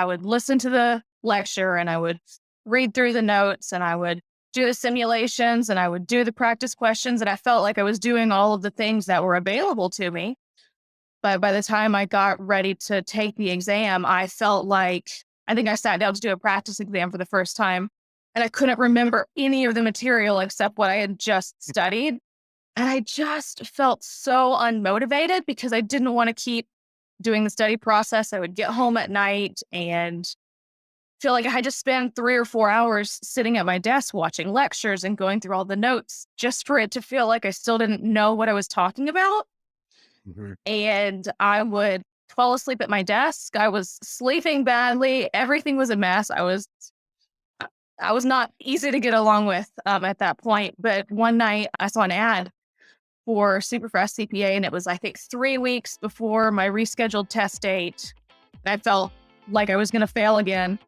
I would listen to the lecture and I would read through the notes and I would do the simulations and I would do the practice questions. And I felt like I was doing all of the things that were available to me. But by the time I got ready to take the exam, I felt like I think I sat down to do a practice exam for the first time and I couldn't remember any of the material except what I had just studied. And I just felt so unmotivated because I didn't want to keep doing the study process. I would get home at night and feel like I had to spend 3 or 4 hours sitting at my desk watching lectures and going through all the notes just for it to feel like I still didn't know what I was talking about. Mhm. And I would fall asleep at my desk. I was sleeping badly. Everything was a mess. I was not easy to get along with at that point. But one night I saw an ad for Superfast CPA, and it was, I think, 3 weeks before my rescheduled test date. I felt like I was going to fail again.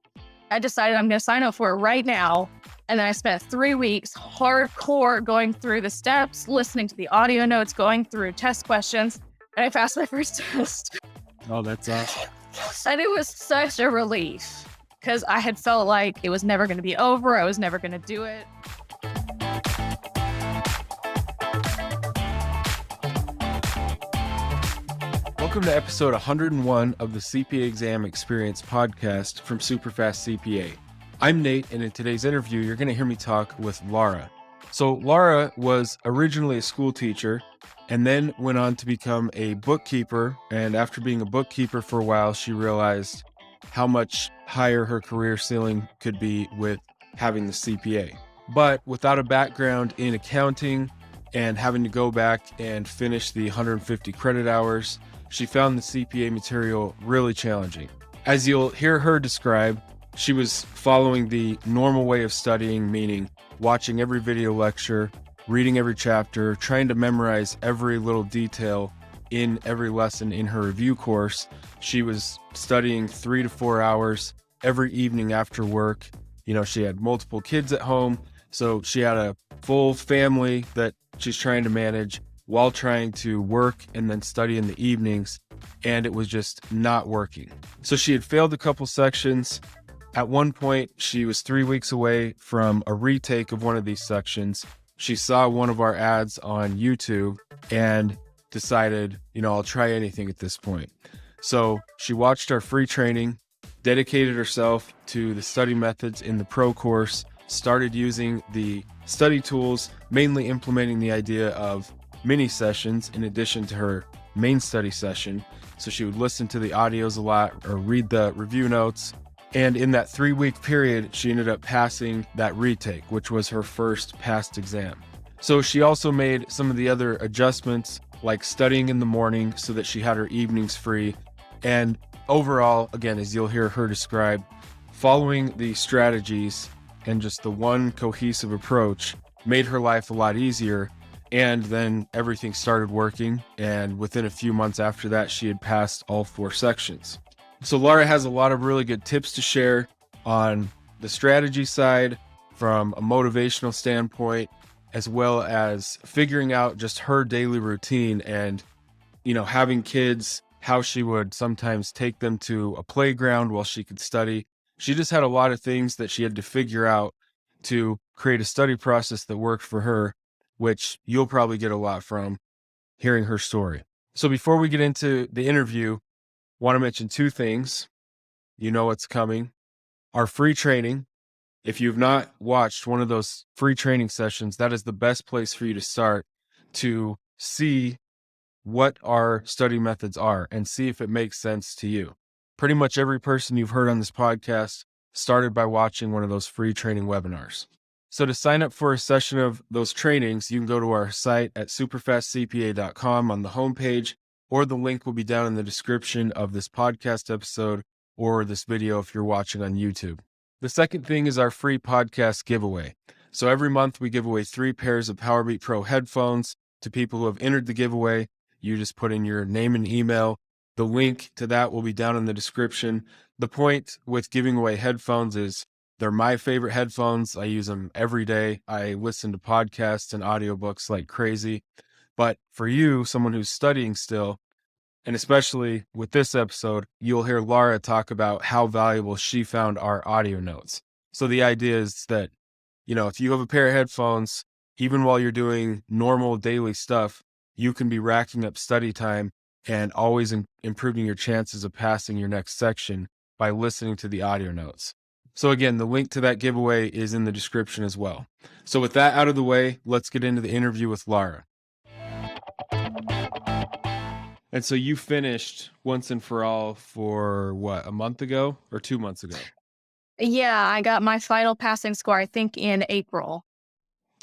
I decided I'm going to sign up for it right now. And then I spent 3 weeks hardcore going through the steps, listening to the audio notes, going through test questions. And I passed my first test. Oh, that's awesome. And it was such a relief because I had felt like it was never going to be over. I was never going to do it. Welcome to episode 101 of the CPA Exam Experience podcast from SuperfastCPA. I'm Nate, and in today's interview, you're going to hear me talk with Laura. So Laura was originally a school teacher and then went on to become a bookkeeper. And after being a bookkeeper for a while, she realized how much higher her career ceiling could be with having the CPA. But without a background in accounting and having to go back and finish the 150 credit hours, she found the CPA material really challenging. As you'll hear her describe, she was following the normal way of studying, meaning watching every video lecture, reading every chapter, trying to memorize every little detail in every lesson in her review course. She was studying 3 to 4 hours every evening after work. You know, she had multiple kids at home, so she had a full family that she's trying to manage while trying to work and then study in the evenings, and it was just not working. So she had failed a couple sections. At one point, she was 3 weeks away from a retake of one of these sections. She saw one of our ads on YouTube and decided, I'll try anything at this point. So she watched our free training, dedicated herself to the study methods in the pro course, started using the study tools, mainly implementing the idea of mini sessions in addition to her main study session. So she would listen to the audios a lot or read the review notes. And in that 3-week period, she ended up passing that retake, which was her first passed exam. So she also made some of the other adjustments, like studying in the morning so that she had her evenings free. And overall, again, as you'll hear her describe, following the strategies and just the one cohesive approach made her life a lot easier. And then everything started working. And within a few months after that, she had passed all 4 sections. So Laura has a lot of really good tips to share on the strategy side from a motivational standpoint, as well as figuring out just her daily routine and, having kids, how she would sometimes take them to a playground while she could study. She just had a lot of things that she had to figure out to create a study process that worked for her, which you'll probably get a lot from hearing her story. So before we get into the interview, want to mention 2 things. You know what's coming. Our free training. If you've not watched one of those free training sessions, that is the best place for you to start to see what our study methods are and see if it makes sense to you. Pretty much every person you've heard on this podcast started by watching one of those free training webinars. So to sign up for a session of those trainings, you can go to our site at superfastcpa.com on the homepage, or the link will be down in the description of this podcast episode or this video if you're watching on YouTube. The second thing is our free podcast giveaway. So every month we give away 3 pairs of Powerbeat Pro headphones to people who have entered the giveaway. You just put in your name and email. The link to that will be down in the description. The point with giving away headphones is they're my favorite headphones. I use them every day. I listen to podcasts and audiobooks like crazy. But for you, someone who's studying still, And especially with this episode, you'll hear Laura talk about how valuable she found our audio notes. So the idea is that, if you have a pair of headphones, even while you're doing normal daily stuff, you can be racking up study time and always improving your chances of passing your next section by listening to the audio notes. So again, the link to that giveaway is in the description as well. So with that out of the way, let's get into the interview with Laura. And so you finished Once and For All for what, a month ago or 2 months ago? Yeah, I got my final passing score, I think, in April.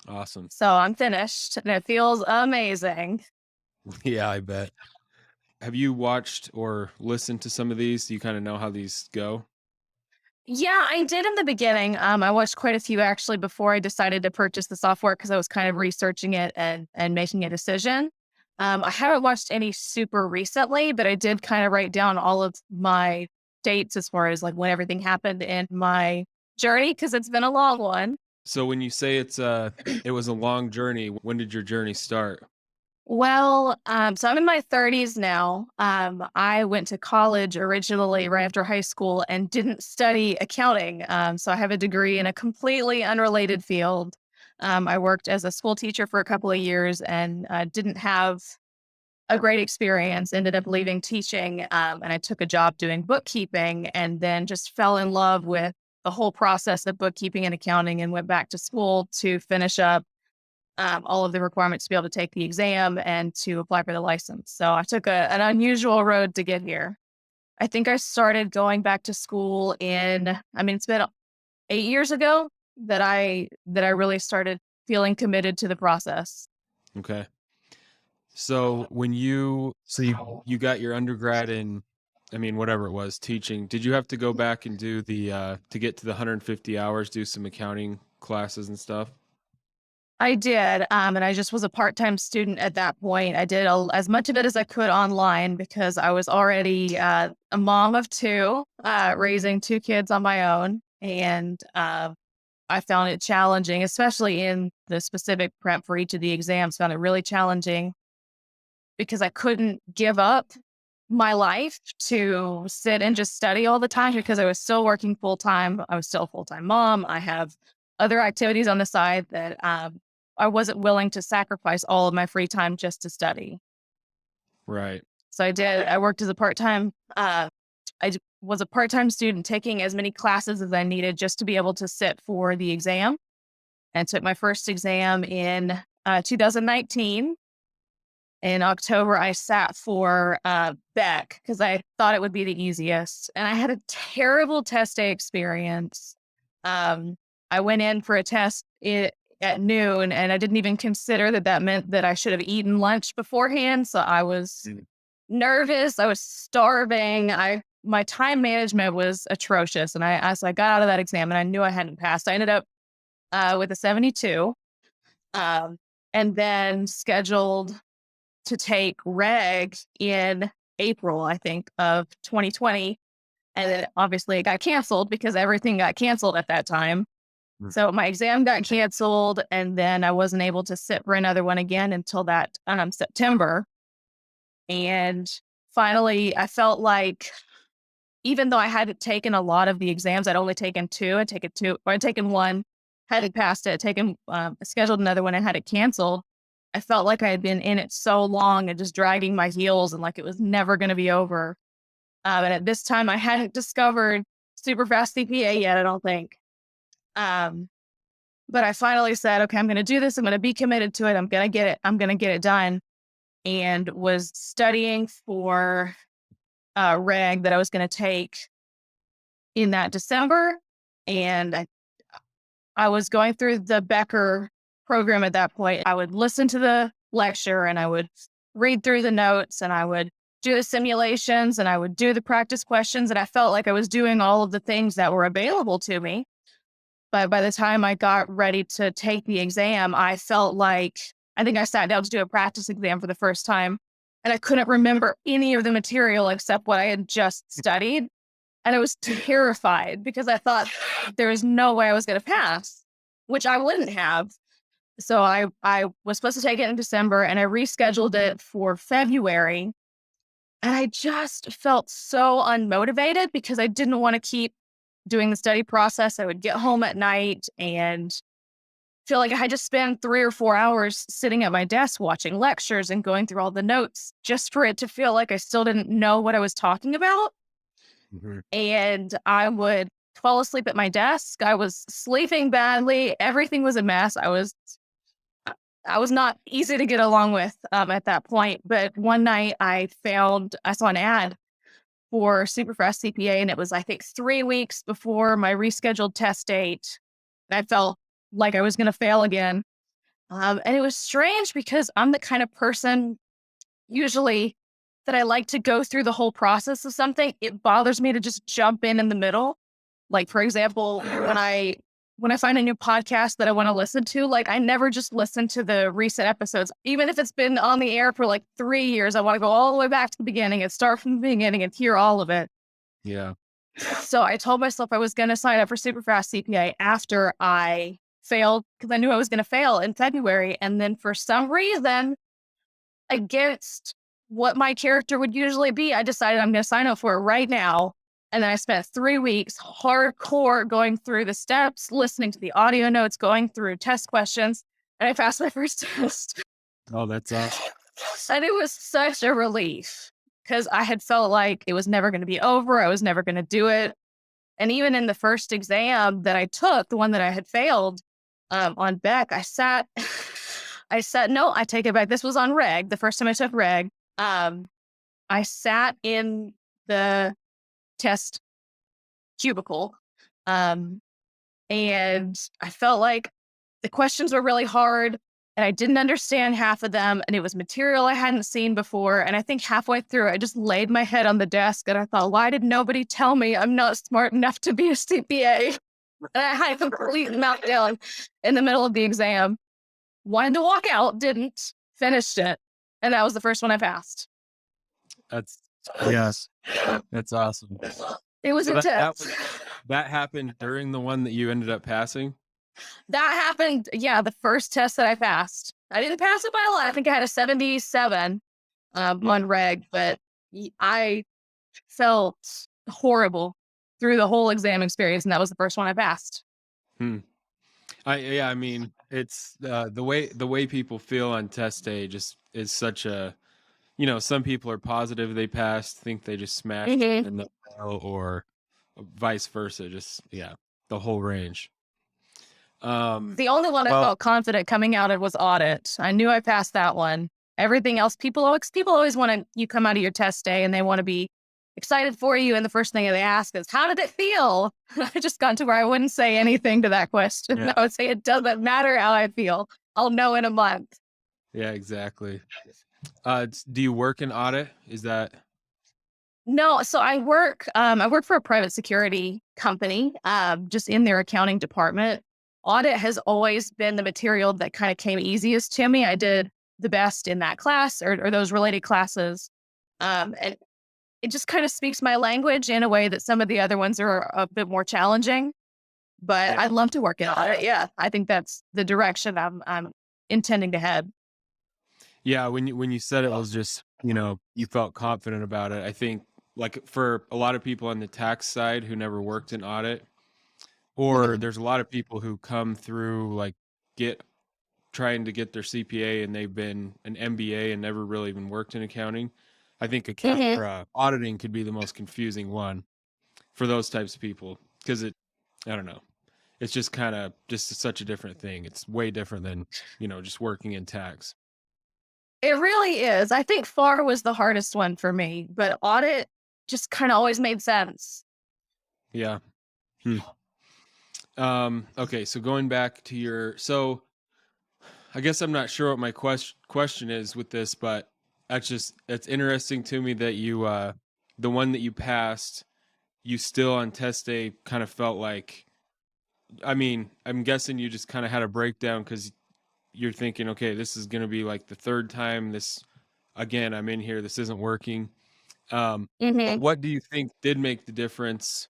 Awesome. So I'm finished and it feels amazing. Yeah, I bet. Have you watched or listened to some of these? Do you kind of know how these go? Yeah, I did in the beginning. I watched quite a few actually before I decided to purchase the software because I was kind of researching it and making a decision. I haven't watched any super recently, but I did kind of write down all of my dates as far as like when everything happened in my journey because it's been a long one. So when you say it was a long journey, when did your journey start? Well, so I'm in my 30s now. I went to college originally right after high school and didn't study accounting. So I have a degree in a completely unrelated field. I worked as a school teacher for a couple of years and didn't have a great experience. Ended up leaving teaching, and I took a job doing bookkeeping, and then just fell in love with the whole process of bookkeeping and accounting, and went back to school to finish up all of the requirements to be able to take the exam and to apply for the license. So I took an unusual road to get here. I think I started going back to school it's been 8 years ago that I really started feeling committed to the process. Okay. So you got your undergrad in, whatever it was, teaching, did you have to go back and do to get to the 150 hours, do some accounting classes and stuff? I did, and I just was a part-time student at that point. I did as much of it as I could online because I was already a mom of two, raising two kids on my own, and I found it challenging, especially in the specific prep for each of the exams. Found it really challenging because I couldn't give up my life to sit and just study all the time because I was still working full time. I was still a full time mom. I have other activities on the side that I wasn't willing to sacrifice all of my free time just to study. Right. So I did. I worked as a part time. Was a part time student taking as many classes as I needed just to be able to sit for the exam. And took my first exam in 2019. In October, I sat for Beck because I thought it would be the easiest, and I had a terrible test day experience. Um, I went in for a test at noon, and I didn't even consider that meant that I should have eaten lunch beforehand. So I was nervous. I was starving. My time management was atrocious, and as I got out of that exam, and I knew I hadn't passed. I ended up with a 72, um, and then scheduled to take reg in April, I think, of 2020. And then obviously it got canceled because everything got canceled at that time. Mm. So my exam got canceled, and then I wasn't able to sit for another one again until that September. And finally, I felt like even though I hadn't taken a lot of the exams, I'd only taken two. I'd taken one, hadn't passed it, scheduled another one and had it canceled. I felt like I had been in it so long and just dragging my heels and like it was never going to be over. And at this time, I hadn't discovered SuperfastCPA yet, I don't think. Um, but I finally said, okay, I'm going to do this. I'm going to be committed to it. I'm going to get it. I'm going to get it done. And was studying for reg that I was going to take in that December. And I was going through the Becker program at that point. I would listen to the lecture and I would read through the notes and I would do the simulations and I would do the practice questions. And I felt like I was doing all of the things that were available to me. But by the time I got ready to take the exam, I felt like I think I sat down to do a practice exam for the first time and I couldn't remember any of the material except what I had just studied. And I was terrified because I thought there was no way I was going to pass, which I wouldn't have. So I was supposed to take it in December and I rescheduled it for February. And I just felt so unmotivated because I didn't want to keep doing the study process. I would get home at night and feel like I had to spend 3 or 4 hours sitting at my desk watching lectures and going through all the notes just for it to feel like I still didn't know what I was talking about. Mhm. And I would fall asleep at my desk. I was sleeping badly. Everything was a mess. I was not easy to get along with at that point. But one night I saw an ad for Superfast CPA, and it was, I think, 3 weeks before my rescheduled test date. And I felt like I was going to fail again. And it was strange because I'm the kind of person usually that I like to go through the whole process of something. It bothers me to just jump in the middle. Like, for example, when I find a new podcast that I want to listen to, like, I never just listen to the recent episodes. Even if it's been on the air for like 3 years, I want to go all the way back to the beginning and start from the beginning and hear all of it. Yeah. So I told myself I was going to sign up for Superfast CPA after I failed because I knew I was going to fail in February. And then for some reason, against what my character would usually be, I decided I'm going to sign up for it right now. And then I spent 3 weeks hardcore going through the steps, listening to the audio notes, going through test questions. And I passed my first test. Oh, that's awesome. And it was such a relief because I had felt like it was never going to be over. I was never going to do it. And even in the first exam that I took, the one that I had failed on Beck, no, I take it back. This was on reg. The first time I took reg, I sat in the test cubicle, um, and I felt like the questions were really hard and I didn't understand half of them. And it was material I hadn't seen before. And I think halfway through, I just laid my head on the desk and I thought, why did nobody tell me I'm not smart enough to be a CPA? And I had a complete meltdown in the middle of the exam. Wanted to walk out, didn't, finished it. And that was the first one I passed. That's yes. That's awesome. It was So intense. that happened during the one that you ended up passing? That happened, yeah, the first test that I passed. I didn't pass it by a lot. I think I had a 77 on reg, but I felt horrible through the whole exam experience, and that was the first one I passed. Hmm. I mean, it's the way people feel on test day just is such a, some people are positive they passed, think they just smashed Mhm. and they'll fail, or vice versa. Just yeah, the whole range. The only one I Well, felt confident coming out of was audit. I knew I passed that one. Everything else, people always want to you come out of your test day and they want to be excited for you, and the first thing they ask is, "How did it feel?" I just got to where I wouldn't say anything to that question. yeah, I would say it doesn't matter how I feel. I'll know in a month. yeah, exactly. Do you work in audit? Is that No, so I work for a private security company, just in their accounting department. Audit has always been the material that kind of came easiest to me. I did the best in that class or those related classes. And it just kind of speaks my language in a way that some of the other ones are a bit more challenging. But yeah? I'd love to work in audit. Yeah, I think that's the direction I'm intending to head. Yeah, when you said it was just, you felt confident about it. I think like for a lot of people on the tax side who never worked in audit, or Mhm. there's a lot of people who come through like get trying to get their CPA and they've been an MBA and never really even worked in accounting. I think Mhm. auditing could be the most confusing one for those types of people because I don't know, it's just kind of just such a different thing. It's way different than just working in tax. It really is. I think FAR was the hardest one for me, but audit just kind of always made sense. Yeah. Hmm. Okay, so going back to so I guess I'm not sure what my question is with this, but it's interesting to me that the one that you passed, you still on test day kind of felt like, I mean, I'm guessing you just kind of had a breakdown because you're thinking, okay, this is going to be like the third time this, again, I'm in here, this isn't working. Mhm. What do you think did make the difference?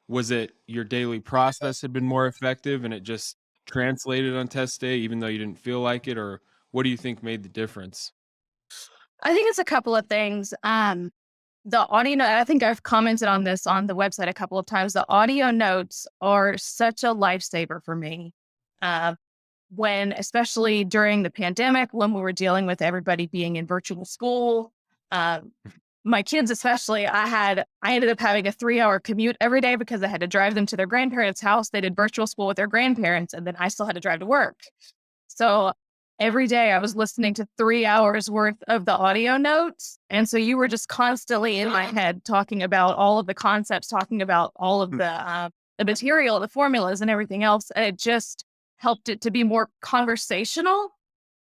Was it your daily process had been more effective and it just translated on test day, even though you didn't feel like it? Or what do you think made the difference? I think it's a couple of things. The audio note, I think I've commented on this on the website a couple of times. The audio notes are such a lifesaver for me. Uh, when, especially during the pandemic, when we were dealing with everybody being in virtual school, um, my kids, especially, I ended up having a 3 hour commute every day because I had to drive them to their grandparents' house. They did virtual school with their grandparents, and then I still had to drive to work. So every day I was listening to 3 hours worth of the audio notes. And so you were just constantly in my head talking about all of the concepts, talking about all of the material, the formulas and everything else. And it just helped it to be more conversational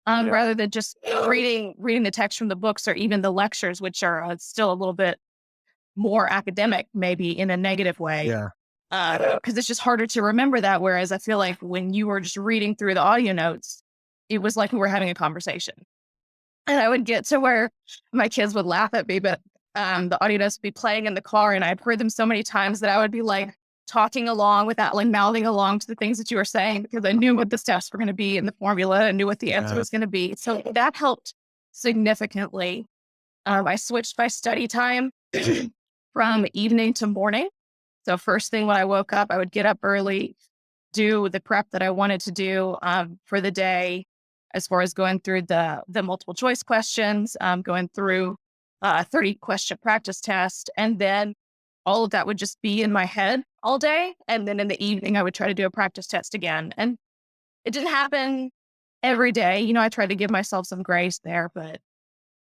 Yeah. rather than just reading the text from the books or even the lectures, which are still a little bit more academic, maybe in a negative way. Yeah. Because it's just harder to remember that. Whereas I feel like when you were just reading through the audio notes, it was like we were having a conversation. And I would get to where my kids would laugh at me, but the audio notes would be playing in the car, and I'd heard them so many times that I would be like talking along without like mouthing along to the things that you were saying because I knew what the steps were going to be in the formula and knew what the answer Yeah. was going to be. So that helped significantly. I switched my study time from evening to morning. So first thing when I woke up, I would get up early, do the prep that I wanted to do for the day, as far as going through the multiple choice questions, going through 30-question practice test, and then all of that would just be in my head all day. And then in the evening, I would try to do a practice test again. And it didn't happen every day. I tried to give myself some grace there, but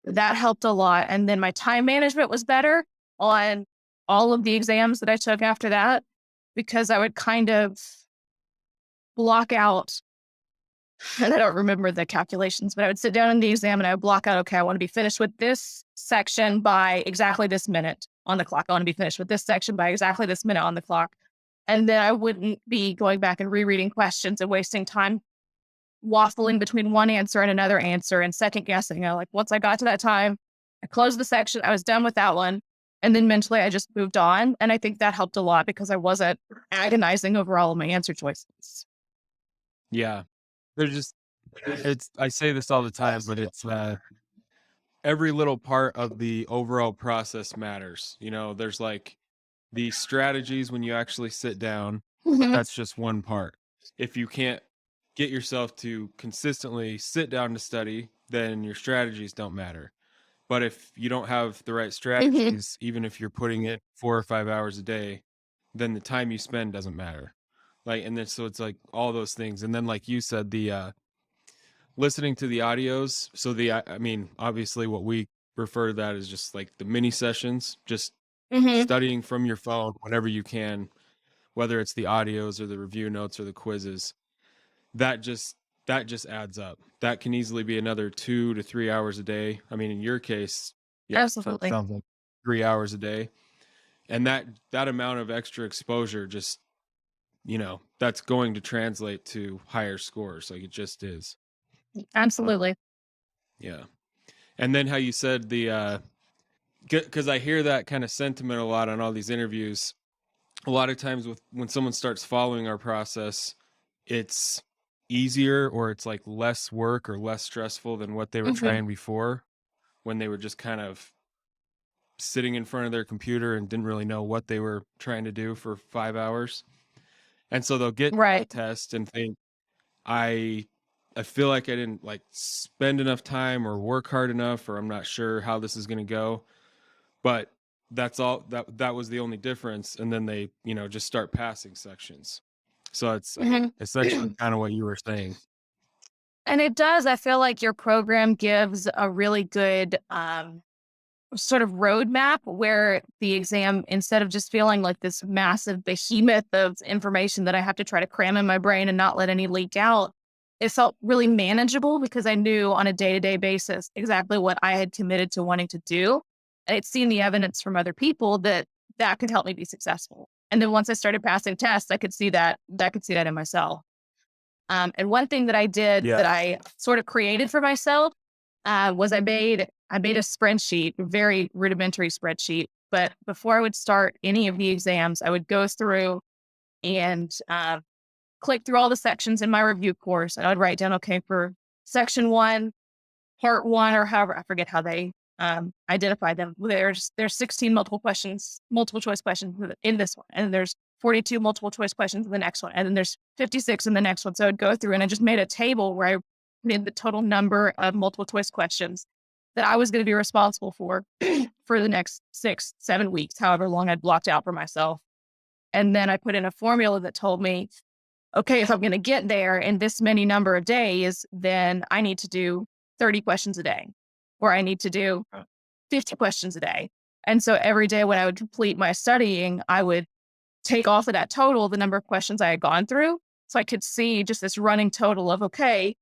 that helped a lot. And then my time management was better on all of the exams that I took after that because I would kind of block out, and I don't remember the calculations, but I would sit down in the exam and I would block out, okay, I want to be finished with this section by exactly this minute on the clock. I want to be finished with this section by exactly this minute on the clock. And then I wouldn't be going back and rereading questions and wasting time waffling between one answer and another answer and second guessing. Like once I got to that time, I closed the section, I was done with that one. And then mentally I just moved on. And I think that helped a lot because I wasn't agonizing over all of my answer choices. Yeah. They're just I say this all the time, but it's every little part of the overall process matters. There's like the strategies when you actually sit down, Mhm. that's just one part. If you can't get yourself to consistently sit down to study, then your strategies don't matter. But if you don't have the right Mhm. strategies, even if you're putting in 4 or 5 hours a day, then the time you spend doesn't matter. Like, and then so it's like all those things. And then like you said, the listening to the audios. So I mean, obviously what we refer to that as just like the mini sessions, just Mhm. studying from your phone whenever you can, whether it's the audios or the review notes or the quizzes. That just that just adds up. That can easily be another 2 to 3 hours a day. I mean, in your case, yeah, Absolutely. sounds like 3 hours a day. And that amount of extra exposure just, that's going to translate to higher scores. Like it just is. Absolutely. Yeah. And then how you said because I hear that kind of sentiment a lot on all these interviews. A lot of times when someone starts following our process, it's easier or it's like less work or less stressful than what they were Mhm. trying before when they were just kind of sitting in front of their computer and didn't really know what they were trying to do for 5 hours. And so they'll get to Right. the test and think, I I feel like I didn't like spend enough time or work hard enough, or I'm not sure how this is going to go. But that's all that was the only difference. And then they, just start passing sections. So it's Mhm. essentially kind of what you were saying. And it does. I feel like your program gives a really good sort of roadmap where the exam, instead of just feeling like this massive behemoth of information that I have to try to cram in my brain and not let any leak out, it felt really manageable because I knew on a day to day basis exactly what I had committed to wanting to do. And I'd seen the evidence from other people that that could help me be successful. And then once I started passing tests, I could see that in myself. And one thing that I did Yeah. that I sort of created for myself was I made a spreadsheet, a very rudimentary spreadsheet. But before I would start any of the exams, I would go through and click through all the sections in my review course, and I'd write down, okay, for section one, part one, or however I forget how they identify them. There's 16 multiple choice questions in this one, and there's 42 multiple choice questions in the next one, and then there's 56 in the next one. So I'd go through and I just made a table where I put in the total number of multiple choice questions that I was going to be responsible for for the next 6, 7 weeks, however long I'd blocked out for myself. And then I put in a formula that told me, okay, if I'm going to get there in this many number of days, then I need to do 30 questions a day, or I need to do 50 questions a day. And so every day when I would complete my studying, I would take off of that total the number of questions I had gone through. So I could see just this running total of, okay,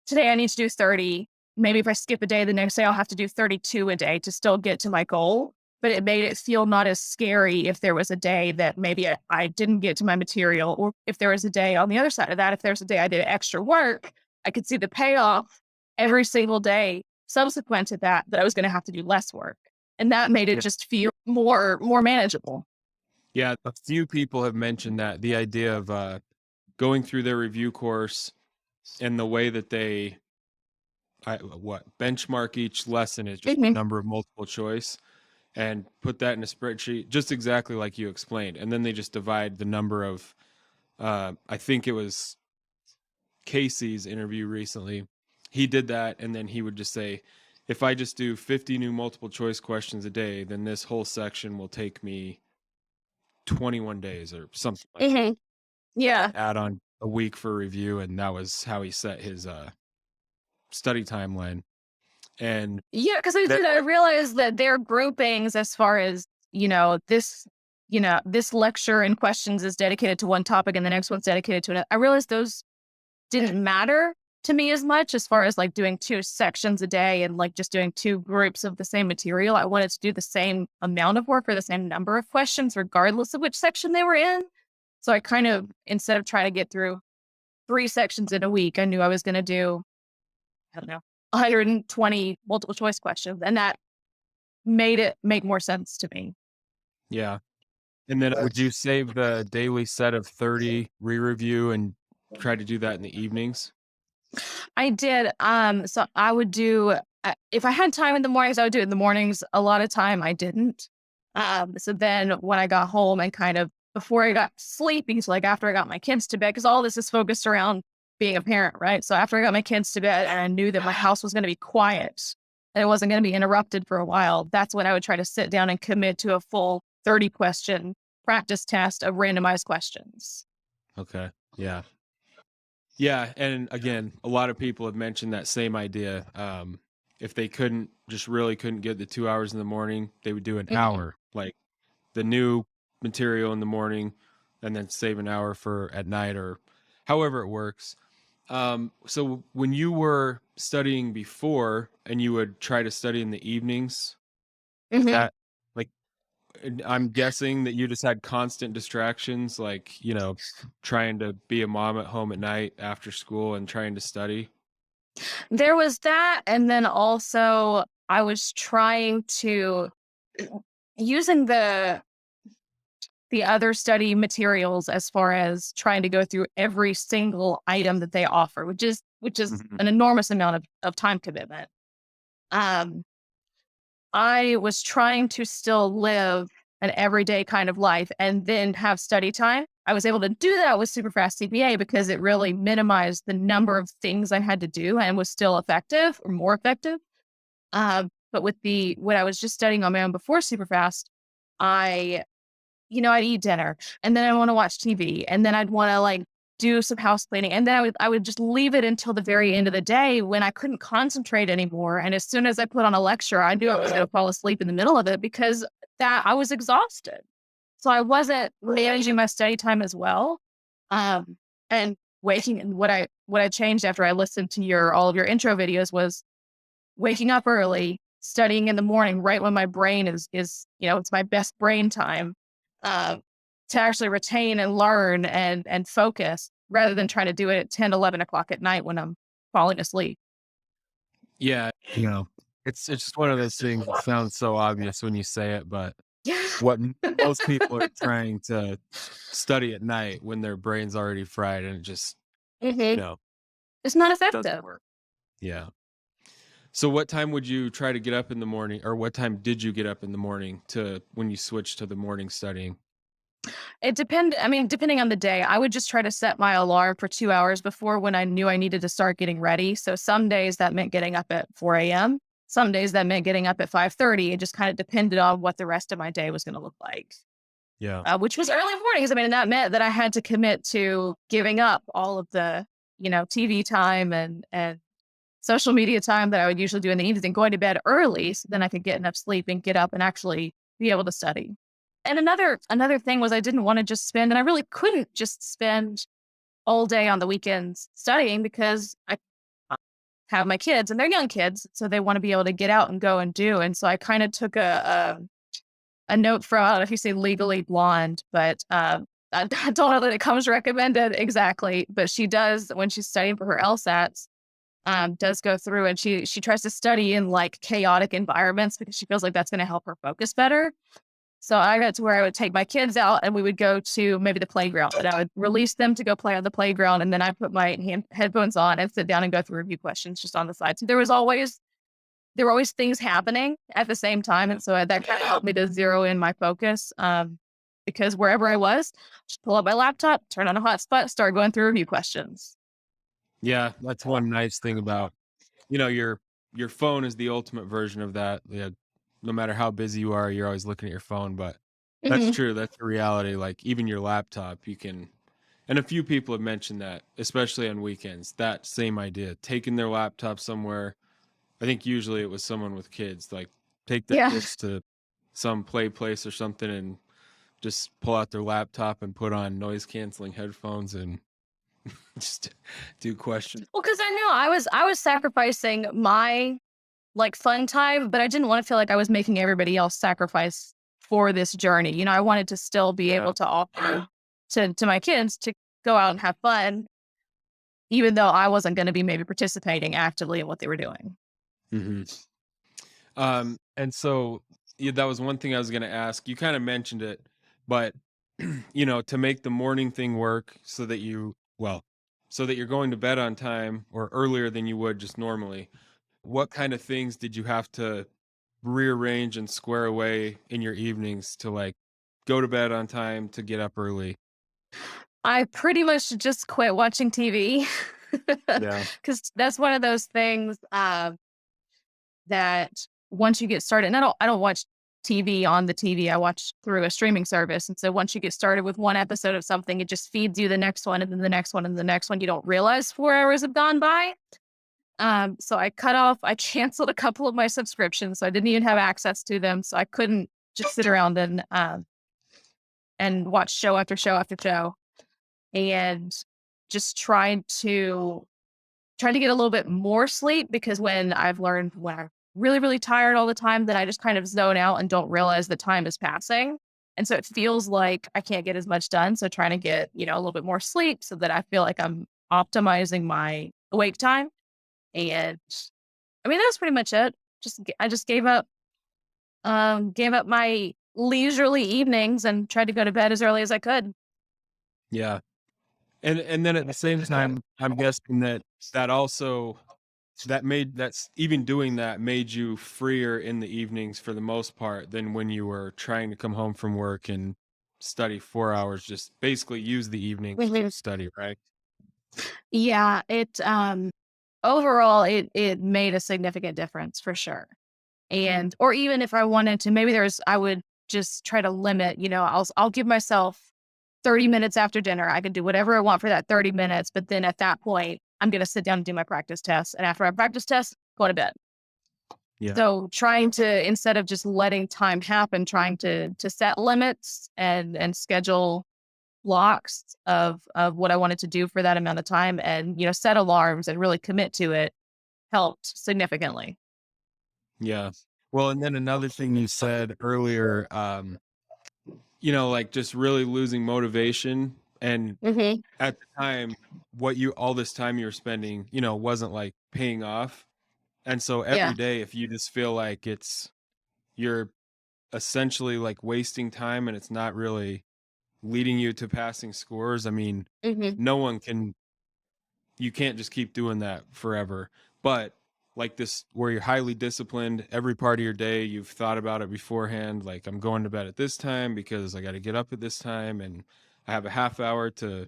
today I need to do 30. Maybe if I skip a day, the next day I'll have to do 32 a day to still get to my goal. But it made it feel not as scary if there was a day that maybe I didn't get to my material, or if there was a day on the other side of that, if there's a day I did extra work, I could see the payoff every single day subsequent to that I was going to have to do less work. And that made it Yeah. just feel more manageable. Yeah. A few people have mentioned that the idea of going through their review course and the way that they benchmark each lesson is just Mhm. number of multiple choice and put that in a spreadsheet, just exactly like you explained. And then they just divide the number of, I think it was Casey's interview recently. He did that. And then he would just say, if I just do 50 new multiple choice questions a day, then this whole section will take me 21 days or something like that. Mhm. Yeah. Add on a week for review. And that was how he set his study timeline. And Yeah, because I that, did. I realized that their groupings, as far as this lecture and questions is dedicated to one topic, and the next one's dedicated to another. I realized those didn't matter to me as much, as far as like doing 2 sections a day and like just doing 2 groups of the same material. I wanted to do the same amount of work or the same number of questions, regardless of which section they were in. So I kind of, instead of trying to get through 3 sections in a week, I knew I was going to do, I don't know, 120 multiple choice questions. And that made it make more sense to me. yeah. And then would you save the daily set of 30 re-review and try to do that in the evenings? I did. So I would do, if I had time in the mornings, I would do it in the mornings. A lot of time I didn't. So then when I got home and kind of before I got sleepy, so like after I got my kids to bed, because all this is focused around being a parent, right? So after I got my kids to bed and I knew that my house was going to be quiet and it wasn't going to be interrupted for a while, that's when I would try to sit down and commit to a full 30 question practice test of randomized questions. Okay. Yeah. Yeah. And again, a lot of people have mentioned that same idea. If they really couldn't get the 2 hours in the morning, they would do an Mhm. hour, like the new material in the morning, and then save an hour for at night or however it works. So when you were studying before and you would try to study in the evenings, Mhm. that like and I'm guessing that you just had constant distractions, like, trying to be a mom at home at night after school and trying to study. There was that, and then also I was trying to using the other study materials as far as trying to go through every single item that they offer, which is Mhm. an enormous amount of time commitment. Um, I was trying to still live an everyday kind of life and then have study time. I was able to do that with Superfast CPA because it really minimized the number of things I had to do and was still effective or more effective. But with the when I was just studying on my own before Superfast, I I'd eat dinner and then I want to watch TV and then I'd want to like do some house cleaning. And then I would just leave it until the very end of the day when I couldn't concentrate anymore. And as soon as I put on a lecture, I knew I was going to fall asleep in the middle of it because that I was exhausted. So I wasn't managing my study time as well. Um, and waking and what I changed after I listened to your all of your intro videos was waking up early, studying in the morning, right when my brain is it's my best brain time, uh, to actually retain and learn and focus rather than trying to do it at 10, 11 o'clock at night when I'm falling asleep. Yeah, it's just one of those things that sounds so obvious when you say it, but Yeah. most people are trying to study at night when their brain's already fried and it just, you Mhm. know, It's not doesn't effective. work. Yeah. So what time would you try to get up in the morning, or what time did you get up in the morning to when you switched to the morning studying? Depending on the day, I would just try to set my alarm for 2 hours before when I knew I needed to start getting ready. So some days that meant getting up at 4 a.m. Some days that meant getting up at 5:30. It just kind of depended on what the rest of my day was gonna look like, Yeah. which was early mornings. And that meant that I had to commit to giving up all of the, TV time and social media time that I would usually do in the evenings and going to bed early so then I could get enough sleep and get up and actually be able to study. And another thing was I didn't want to just spend, and I really couldn't just spend all day on the weekends studying because I have my kids and they're young kids, so they want to be able to get out and go and do. And so I kind of took a note from, I don't know if you say Legally Blonde, but I don't know that it comes recommended exactly, but she does when she's studying for her LSATs, does go through and she tries to study in like chaotic environments because she feels like that's going to help her focus better. So I got to where I would take my kids out and we would go to maybe the playground and I would release them to go play on the playground. And then I put my headphones on and sit down and go through review questions just on the side. So there were always things happening at the same time. And so that kind of helped me to zero in my focus. Because wherever I was, just pull up my laptop, turn on a hotspot, start going through review questions. Yeah, that's one nice thing about, your phone is the ultimate version of that. Yeah, no matter how busy you are, you're always looking at your phone, but that's Mhm. true. That's the reality. Like even your laptop, you can, and a few people have mentioned that, especially on weekends, that same idea, taking their laptop somewhere. I think usually it was someone with kids, like take their Yeah. kids to some play place or something and just pull out their laptop and put on noise canceling headphones and just do questions. Well, because I know I was sacrificing my like fun time, but I didn't want to feel like I was making everybody else sacrifice for this journey. I wanted to still be able to offer to my kids to go out and have fun, even though I wasn't going to be maybe participating actively in what they were doing. Hmm. And so yeah, that was one thing I was going to ask. You kind of mentioned it, but to make the morning thing work so that you're going to bed on time or earlier than you would just normally, what kind of things did you have to rearrange and square away in your evenings to like go to bed on time to get up early? I pretty much just quit watching TV Yeah. because that's one of those things that once you get started, and I don't watch TV on the TV. I watch through a streaming service. And so once you get started with one episode of something, it just feeds you the next one and then the next one and the next one. You don't realize 4 hours have gone by. So I canceled a couple of my subscriptions. So I didn't even have access to them. So I couldn't just sit around and watch show after show after show and just trying to get a little bit more sleep because when I'm really, really tired all the time, then I just kind of zone out and don't realize the time is passing. And so it feels like I can't get as much done. So trying to get, a little bit more sleep so that I feel like I'm optimizing my awake time. And that's pretty much it. I just gave up my leisurely evenings and tried to go to bed as early as I could. Yeah. And then at the same time, I'm guessing that also that's even doing that made you freer in the evenings for the most part than when you were trying to come home from work and study 4 hours, just basically use the evenings to Mhm. study, right? Yeah, overall it made a significant difference for sure. And or even if I wanted to, I would just try to limit, I'll give myself 30 minutes after dinner. I can do whatever I want for that 30 minutes, but then at that point, I'm going to sit down and do my practice test. And after I practice test, go to bed. Yeah. So trying to, instead of just letting time happen, trying to set limits and schedule blocks of what I wanted to do for that amount of time and, set alarms and really commit to it helped significantly. Yeah. Well, and then another thing you said earlier, like just really losing motivation. And Hmm. at the time, all this time you were spending, wasn't like paying off. And so every Yeah. day, if you just feel like you're essentially like wasting time and it's not really leading you to passing scores, I mean, Hmm. no one can, you can't just keep doing that forever. But like this where you're highly disciplined every part of your day? You've thought about it beforehand, like I'm going to bed at this time because I got to get up at this time, and I have a half hour to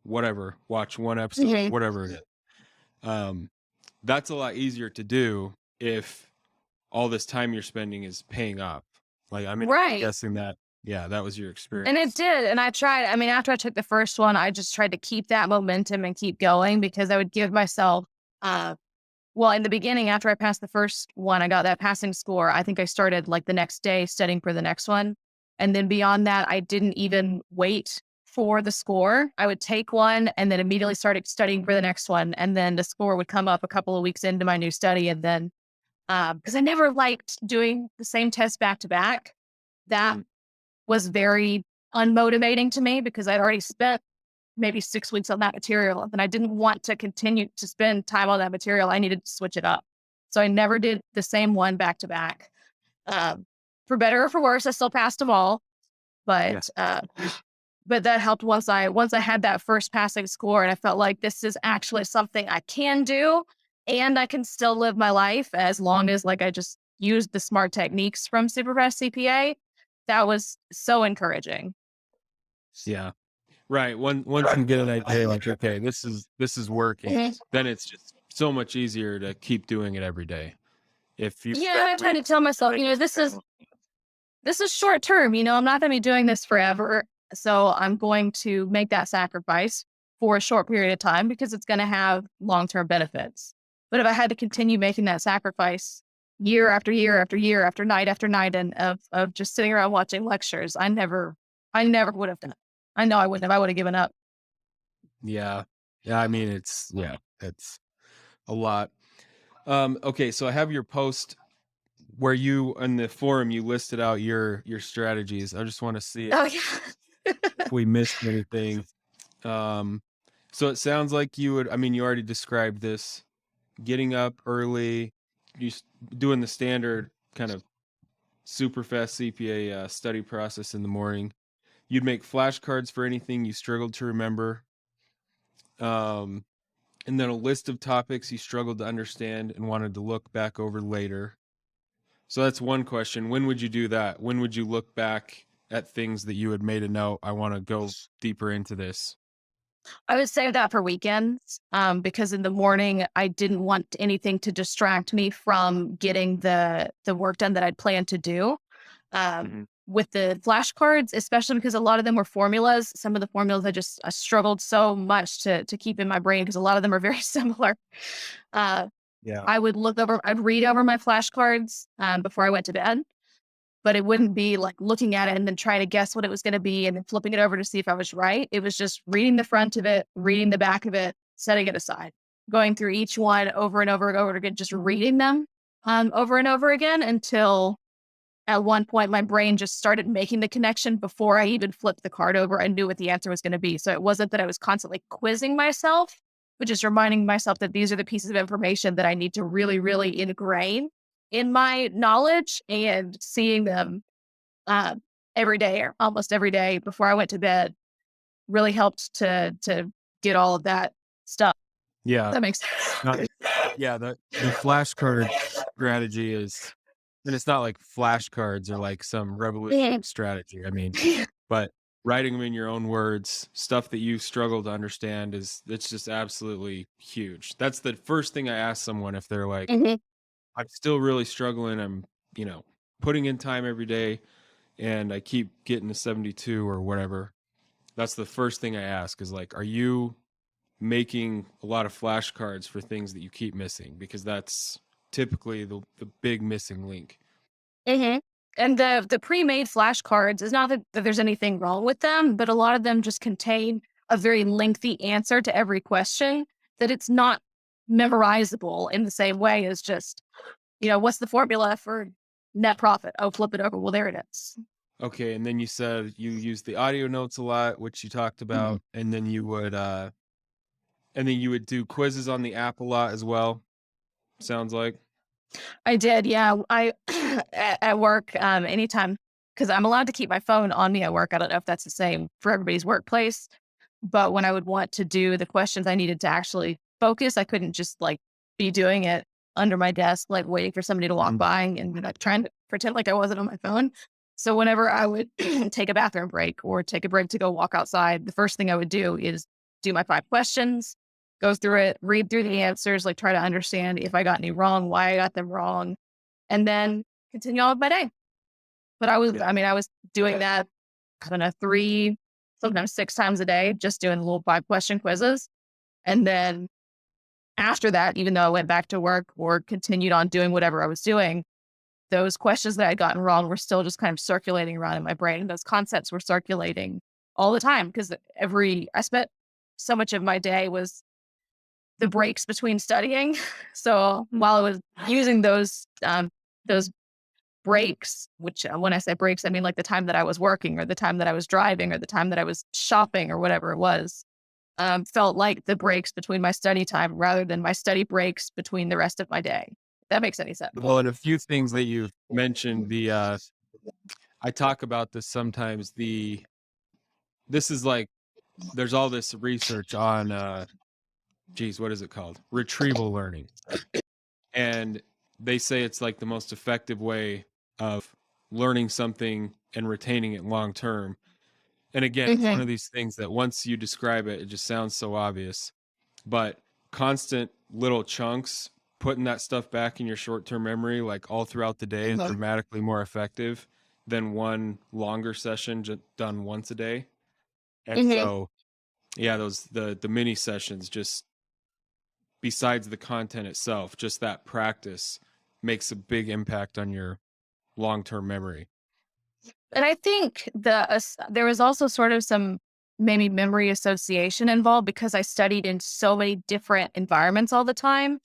whatever, watch one episode, Mhm. whatever it is. Um, that's a lot easier to do if all this time you're spending is paying off. Like, I'm Right. guessing that, yeah, that was your And it experience. did. And I tried. I mean, after I took the first one, I just tried to keep that momentum and keep going because I would give myself, uh, well, in the beginning, after I passed the first one, I got that passing score. I think I started like the next day studying for the next one. And then beyond that, I didn't even wait for the score. I would take one and then immediately started studying for the next one. And then the score would come up a couple of weeks into my new study. And then, because I never liked doing the same test back to back, that was very unmotivating to me because I'd already spent maybe 6 weeks on that material, and I didn't want to continue to spend time on that material. I needed to switch it up. So I never did the same one back to back. For better or for worse, I still passed them all, Yeah. but that helped once I had that first passing score and I felt like this is actually something I can do and I can still live my life as long as like I just used the smart techniques from Superfast CPA. That was so encouraging. Yeah. Right. Once you get an idea, like, okay, this is working, Mhm. then it's just so much easier to keep doing it every day. If you Yeah, I try to tell myself, this is short term, I'm not going to be doing this forever. So I'm going to make that sacrifice for a short period of time because it's going to have long term benefits. But if I had to continue making that sacrifice year after year after year after night and of just sitting around watching lectures, I never would have done it. I know I wouldn't have. I would have given up. yeah. Yeah, I mean it's a lot. Okay, so I have your post where you in the forum you listed out your strategies. I just want to see Oh yeah. if we missed anything. Um, so it sounds like you would, I mean, you already described this, getting up early, doing the standard kind of super fast CPA study process in the morning. You'd make flashcards for anything you struggled to remember. Um, and then a list of topics you struggled to understand and wanted to look back over later. So that's one question. When would you do that? When would you look back at things that you had made a note? I want to go deeper into this. I would save that for weekends, because in the morning I didn't want anything to distract me from getting the work done that I'd planned to do. Mhm. With the flashcards, especially because a lot of them were formulas. Some of the formulas I struggled so much to keep in my brain because a lot of them are very similar. Uh, Yeah. I'd read over my flashcards before I went to bed, but it wouldn't be like looking at it and then trying to guess what it was going to be and then flipping it over to see if I was right. It was just reading the front of it, reading the back of it, setting it aside, going through each one over and over and over again, just reading them over and over again until at one point my brain just started making the connection before I even flipped the card over. I knew what the answer was going to be. So it wasn't that I was constantly quizzing myself, but just reminding myself that these are the pieces of information that I need to really, really ingrain in my knowledge and seeing them uh, every day or almost every day before I went to bed really helped to get all of that stuff. Yeah. That makes sense. Not, yeah. The flashcard strategy is, and it's not like flashcards are like some revolutionary strategy. I mean, but writing them in your own words, stuff that you struggle to understand it's just absolutely huge. That's the first thing I ask someone if they're like, Mhm. I'm still really struggling. I'm, putting in time every day and I keep getting to 72 or whatever. That's the first thing I ask is like, are you making a lot of flashcards for things that you keep missing? Because that's typically the big missing link. Mhm. And the pre-made flashcards is not that there's anything wrong with them, but a lot of them just contain a very lengthy answer to every question that it's not memorizable in the same way as just, what's the formula for net profit? Oh, flip it over. Well, there it is. Okay, and then you said you use the audio notes a lot, which you talked about, and then you would do quizzes on the app a lot as well. Sounds like. I did, yeah. I at work, anytime because I'm allowed to keep my phone on me at work. I don't know if that's the same for everybody's workplace, but when I would want to do the questions I needed to actually focus, I couldn't just like be doing it under my desk, like waiting for somebody to walk by and like trying to pretend like I wasn't on my phone. So whenever I would take a bathroom break or take a break to go walk outside, the first thing I would do is do my 5 questions, go through it, read through the answers, like try to understand if I got any wrong, why I got them wrong, and then continue on with my day. But Yeah. I was doing that, I don't know, 3, sometimes 6 times a day, just doing little 5 question quizzes. And then after that, even though I went back to work or continued on doing whatever I was doing, those questions that I'd gotten wrong were still just kind of circulating around in my brain. And those concepts were circulating all the time because I spent so much of my day was the breaks between studying. So while I was using those breaks, which when I say breaks, I mean like the time that I was working or the time that I was driving or the time that I was shopping or whatever it was, felt like the breaks between my study time rather than my study breaks between the rest of my day. If that makes any sense. Well, and a few things that you've mentioned, I talk about this sometimes. This is like, there's all this research on, geez, what is it called? Retrieval learning. And they say it's like the most effective way of learning something and retaining it long term. And again, it's one Hmm. of these things that once you describe it, it just sounds so obvious. But constant little chunks, putting that stuff back in your short term memory, like all throughout the day, is dramatically more effective than one longer session done once a day. And Hmm. so, yeah, the mini sessions, just besides the content itself, just that practice makes a big impact on your long term memory. And I think there was also sort of some maybe memory association involved because I studied in so many different environments all the time.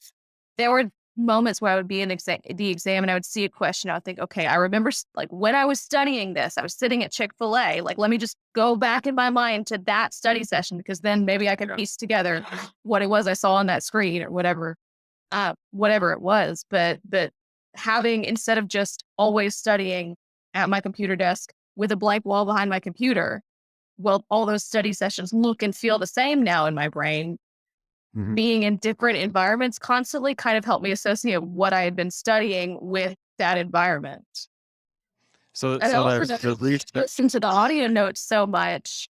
There were moments where I would be in the exam and I would see a question. I would think, okay, I remember like when I was studying this, I was sitting at Chick-fil-A. Like, let me just go back in my mind to that study session because then maybe I could piece together what it was I saw on that screen or whatever it was. But having instead of just always studying at my computer desk with a blank wall behind my computer, well, all those study sessions look and feel the same now in my brain. Mhm. Being in different environments constantly kind of helped me associate what I had been studying with that environment. So, And I so also there's just the research. listen to the audio notes so much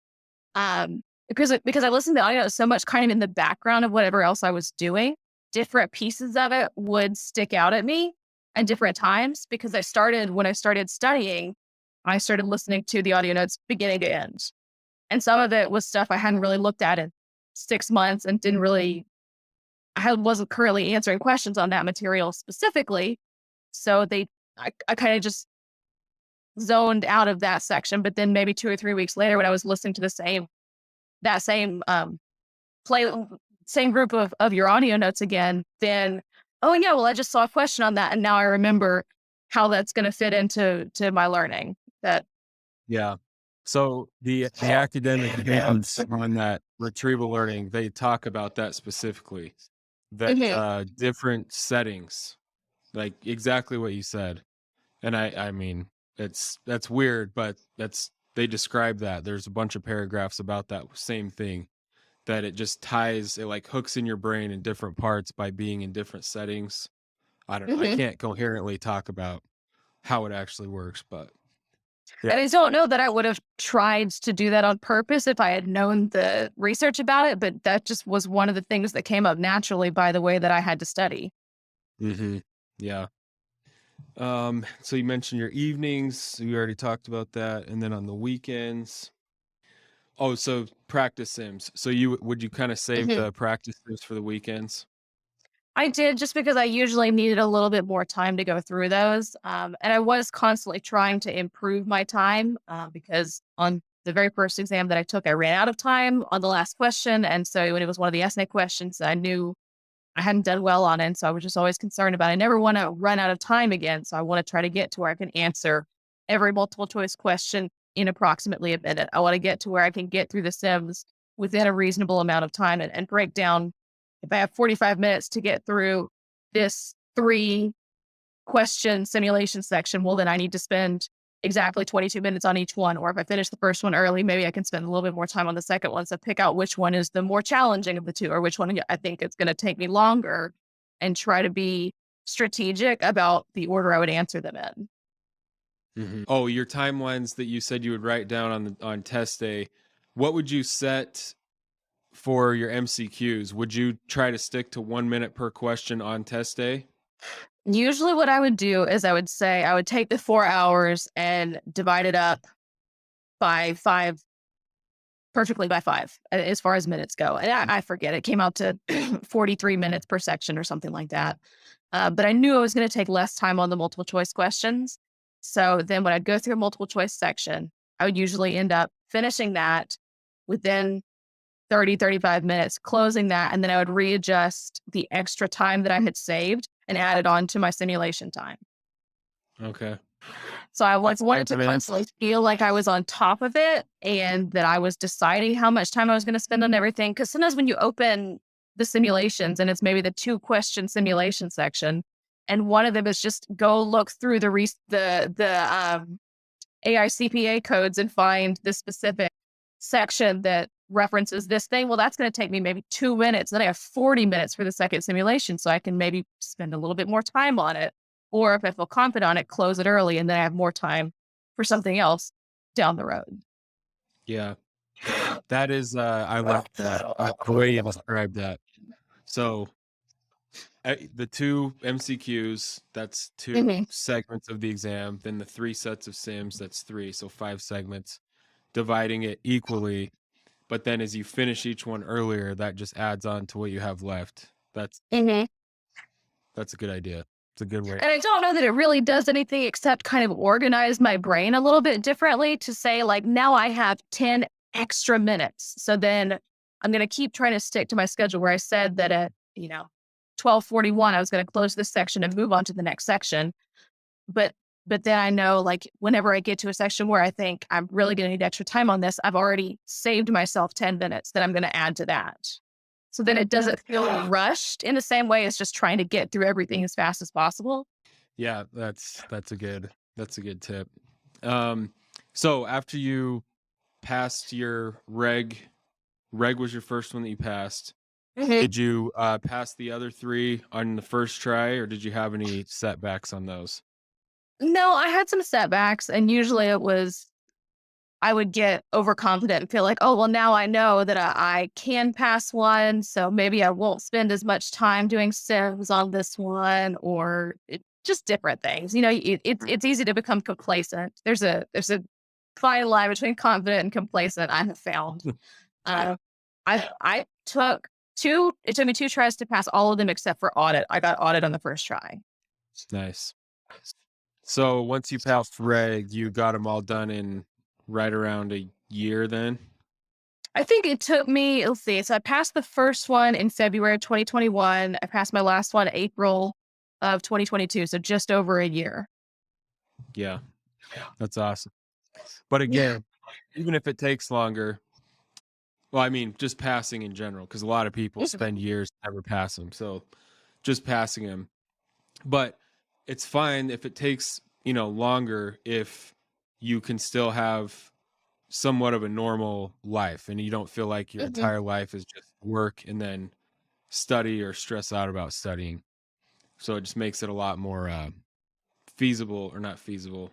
because I listened to the audio so much kind of in the background of whatever else I was doing. Different pieces of it would stick out at me at different times because when I started studying, I started listening to the audio notes beginning to end. And some of it was stuff I hadn't really looked at in 6 months and wasn't currently answering questions on that material specifically. So I kind of just zoned out of that section. But then maybe 2 or 3 weeks later, when I was listening to that same play, same group of your audio notes again, then, oh yeah, well, I just saw a question on that. And now I remember how that's going to fit into my learning that. Yeah. So the academic advance on that retrieval learning, they talk about that specifically. That Mhm. different settings, like exactly what you said. And I mean, that's weird, but they describe that. There's a bunch of paragraphs about that same thing, that it just ties, it like hooks in your brain in different parts by being in different settings. I don't know. I Mhm. can't coherently talk about how it actually works, but yeah. And I don't know that I would have tried to do that on purpose if I had known the research about it, but that just was one of the things that came up naturally by the way that I had to study. Hmm. Yeah. So you mentioned your evenings. You already talked about that, and then on the weekends. Oh, so practice sims. So would you kind of save Mhm. the practice sims for the weekends? I did just because I usually needed a little bit more time to go through those. And I was constantly trying to improve my time because on the very first exam that I took, I ran out of time on the last question. And so when it was one of the essay questions, I knew I hadn't done well on it. And so I was just always concerned about it. I never want to run out of time again. So I want to try to get to where I can answer every multiple choice question in approximately a minute. I want to get to where I can get through the Sims within a reasonable amount of time and break down. If I have 45 minutes to get through this 3 question simulation section, well, then I need to spend exactly 22 minutes on each one. Or if I finish the first one early, maybe I can spend a little bit more time on the second one. So pick out which one is the more challenging of the two, or which one I think it's going to take me longer and try to be strategic about the order I would answer them in. Oh, your timelines that you said you would write down on test day, what would you set for your MCQs? Would you try to stick to 1 minute per question on test day? Usually what I would do is I would say I would take the 4 hours and divide it up by five, perfectly by five, as far as minutes go. And I forget, it came out to 43 minutes per section or something like that. But I knew I was going to take less time on the multiple choice questions. So then when I'd go through a multiple choice section, I would usually end up finishing that within 30, 35 minutes, closing that. And then I would readjust the extra time that I had saved and add it on to my simulation time. Okay. So I wanted to constantly feel like I was on top of it and that I was deciding how much time I was going to spend on everything. Because sometimes when you open the simulations and it's maybe the 2-question simulation section, and one of them is just go look through the AI CPA codes and find the specific section that references this thing. Well, that's going to take me maybe 2 minutes. Then I have 40 minutes for the second simulation. So I can maybe spend a little bit more time on it. Or if I feel confident on it, close it early and then I have more time for something else down the road. Yeah. That is, I like that. The way you described that. So the 2 MCQs, that's 2 Mhm. segments of the exam. Then the 3 sets of sims, that's 3. So 5 segments, dividing it equally. But then as you finish each one earlier, that just adds on to what you have left. That's Mhm. a good idea. It's a good way. And I don't know that it really does anything except kind of organize my brain a little bit differently to say, like, now I have 10 extra minutes. So then I'm going to keep trying to stick to my schedule where I said that at, 12:41, I was going to close this section and move on to the next section. But but then I know, like, whenever I get to a section where I think I'm really going to need extra time on this, I've already saved myself 10 minutes that I'm going to add to that. So then it doesn't feel rushed in the same way as just trying to get through everything as fast as possible. Yeah, that's a good tip. Um, so after you passed your reg was your first one that you passed. Mhm. Did you pass the other 3 on the first try, or did you have any setbacks on those? No, I had some setbacks, and usually it was I would get overconfident and feel like, oh, well, now I know that I can pass one. So maybe I won't spend as much time doing sims on this one or just different things. It's easy to become complacent. There's a fine line between confident and complacent, I have found. Uh, I took it took me 2 tries to pass all of them except for audit. I got audit on the first try. Nice. So once you passed reg, you got them all done in right around a year then? I think it took me, let's see. So I passed the first one in February of 2021. I passed my last one April of 2022. So just over a year. Yeah, that's awesome. But Yeah. again, even if it takes longer, well, I mean, just passing in general, because a lot of people spend years never pass them. So just passing them. But it's fine if it takes, longer if you can still have somewhat of a normal life and you don't feel like your Mhm. entire life is just work and then study or stress out about studying. So it just makes it a lot more feasible or not feasible,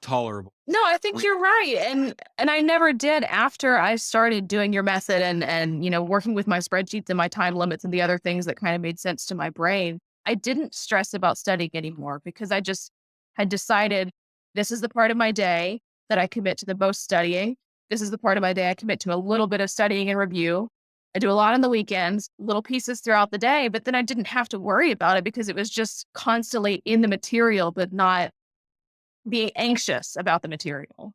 tolerable. No, I think you're right. And I never did after I started doing your method and working with my spreadsheets and my time limits and the other things that kind of made sense to my brain. I didn't stress about studying anymore because I just had decided this is the part of my day that I commit to the most studying. This is the part of my day I commit to a little bit of studying and review. I do a lot on the weekends, little pieces throughout the day, but then I didn't have to worry about it because it was just constantly in the material, but not being anxious about the material.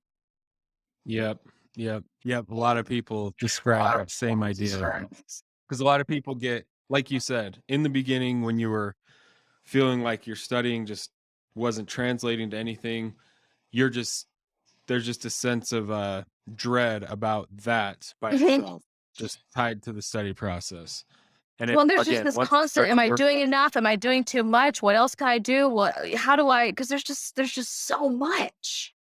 Yep. Yep. A lot of people describe that same idea because a lot of people get, like you said, in the beginning when you were feeling like your studying just wasn't translating to anything, you're just, there's just a sense of dread about that by Mhm. itself, just tied to the study process. And it, Well, and there's just again, this once you constant, start am to I work, doing enough? Am I doing too much? What else can I do? How do I, because there's just so much.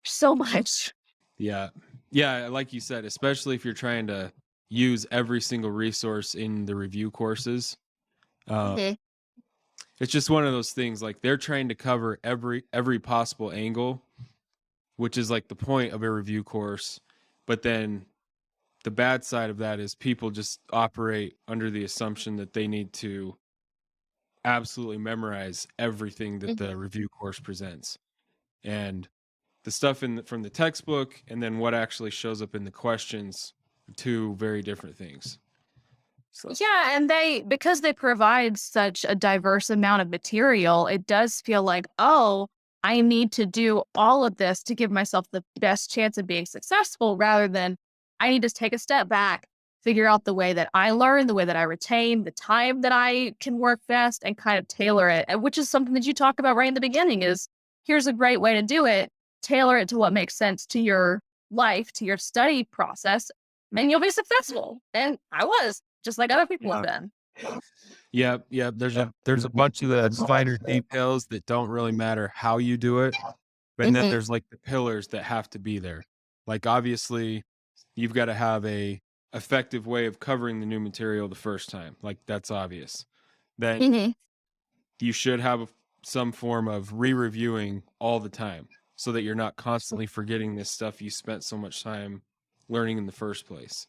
So much. yeah. Yeah. Like you said, especially if you're trying to use every single resource in the review courses. Uh, Mhm. It's just one of those things, like they're trying to cover every possible angle, which is like the point of a review course. But then the bad side of that is people just operate under the assumption that they need to absolutely memorize everything that Mhm. the review course presents. And the stuff from the textbook and then what actually shows up in the questions are two very different things. So Yeah, and because they provide such a diverse amount of material, it does feel like, oh, I need to do all of this to give myself the best chance of being successful rather than I need to take a step back, figure out the way that I learn, the way that I retain, the time that I can work best and kind of tailor it. Which is something that you talk about right in the beginning is here's a great way to do it. Tailor it to what makes sense to your life, to your study process, and you'll be successful. And I was just like other people have been. yeah, there's a bunch of the finer details that don't really matter how you do it. And then Mhm, there's like the pillars that have to be there. Like obviously you've got to have a effective way of covering the new material the first time. Like that's obvious. Then mhm, you should have some form of re-reviewing all the time so that you're not constantly forgetting this stuff you spent so much time learning in the first place.